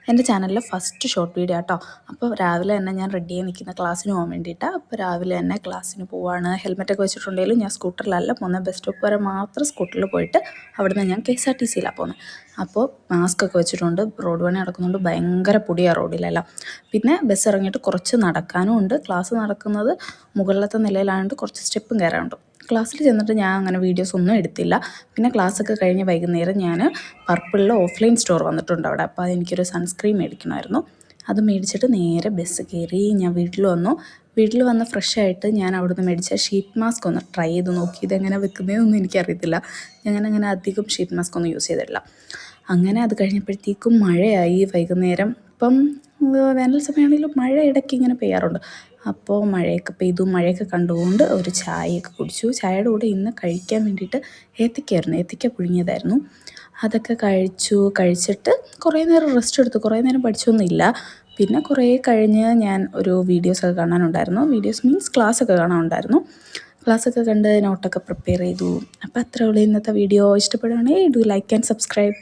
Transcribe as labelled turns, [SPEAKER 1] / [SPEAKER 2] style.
[SPEAKER 1] എൻ്റെ ചാനലിലെ first short video കേട്ടോ. അപ്പോൾ രാവിലെ തന്നെ ഞാൻ റെഡിയായി നിൽക്കുന്ന ക്ലാസ്സിന് പോകാൻ വേണ്ടിയിട്ടാണ്. അപ്പോൾ രാവിലെ തന്നെ ക്ലാസ്സിന് പോവാണ്. ഹെൽമെറ്റൊക്കെ വെച്ചിട്ടുണ്ടെങ്കിലും ഞാൻ സ്കൂട്ടറിലല്ല പോകുന്നത്, ബസ് സ്റ്റോപ്പ് വരെ മാത്രം സ്കൂട്ടറിൽ പോയിട്ട് അവിടുന്ന് ഞാൻ KSRTCയിലാണ് പോകുന്നത്. അപ്പോൾ മാസ്ക് ഒക്കെ വെച്ചിട്ടുണ്ട്. റോഡ് പണി നടക്കുന്നുണ്ട്, ഭയങ്കര പൊടിയാണ് റോഡിലെല്ലാം. പിന്നെ ബസ് ഇറങ്ങിയിട്ട് കുറച്ച് നടക്കാനും ഉണ്ട്. ക്ലാസ് നടക്കുന്നത് മുകളിലത്തെ നിലയിലായതുകൊണ്ട് കുറച്ച് സ്റ്റെപ്പും കയറാനുണ്ട്. ക്ലാസ്സിൽ ചെന്നിട്ട് ഞാൻ അങ്ങനെ വീഡിയോസ് ഒന്നും എടുത്തില്ല. പിന്നെ ക്ലാസ്സൊക്കെ കഴിഞ്ഞ് വൈകുന്നേരം ഞാൻ പർപ്പിളിൽ ഓഫ്ലൈൻ സ്റ്റോർ വന്നിട്ടുണ്ട് അവിടെ. അപ്പോൾ അതെനിക്കൊരു സൺസ്ക്രീൻ മേടിക്കണമായിരുന്നു. അത് മേടിച്ചിട്ട് നേരെ ബസ് കയറി ഞാൻ വീട്ടിൽ വന്നു. വീട്ടിൽ വന്ന് ഫ്രഷ് ആയിട്ട് ഞാൻ അവിടുന്ന് മേടിച്ച ഷീറ്റ് മാസ്ക് ഒന്ന് ട്രൈ ചെയ്ത് നോക്കി. ഇതെങ്ങനെ വെക്കുന്നതെന്നൊന്നും എനിക്കറിയത്തില്ല. ഞാനങ്ങനെ അധികം ഷീറ്റ് മാസ്ക് ഒന്നും യൂസ് ചെയ്തിട്ടില്ല. അങ്ങനെ അത് കഴിഞ്ഞപ്പോഴത്തേക്കും മഴയായി വൈകുന്നേരം. ഇപ്പം വേനൽ സമയമാണെങ്കിലും മഴ ഇടയ്ക്ക് ഇങ്ങനെ പെയ്യാറുണ്ട്. അപ്പോൾ മഴയൊക്കെ പെയ്തു. മഴയൊക്കെ കണ്ടുകൊണ്ട് ഒരു ചായയൊക്കെ കുടിച്ചു. ചായയുടെ കൂടെ ഇന്ന് കഴിക്കാൻ വേണ്ടിയിട്ട് ഏത്തക്ക പുഴുങ്ങിയതായിരുന്നു. അതൊക്കെ കഴിച്ചിട്ട് കുറേ നേരം റെസ്റ്റ് എടുത്തു. കുറേ നേരം പഠിച്ചൊന്നുമില്ല. പിന്നെ കുറേ കഴിഞ്ഞ് ഞാൻ ഒരു വീഡിയോസൊക്കെ കാണാനുണ്ടായിരുന്നു. വീഡിയോസ് മീൻസ് ക്ലാസ്സൊക്കെ കാണാനുണ്ടായിരുന്നു. ക്ലാസ്സൊക്കെ കണ്ട് നോട്ടൊക്കെ പ്രിപ്പയർ ചെയ്തു. അപ്പോൾ അത്രേ ഉള്ളൂ ഇന്നത്തെ വീഡിയോ. ഇഷ്ടപ്പെടുകയാണെങ്കിൽ ഡു ലൈക്ക് ആൻഡ് സബ്സ്ക്രൈബ്.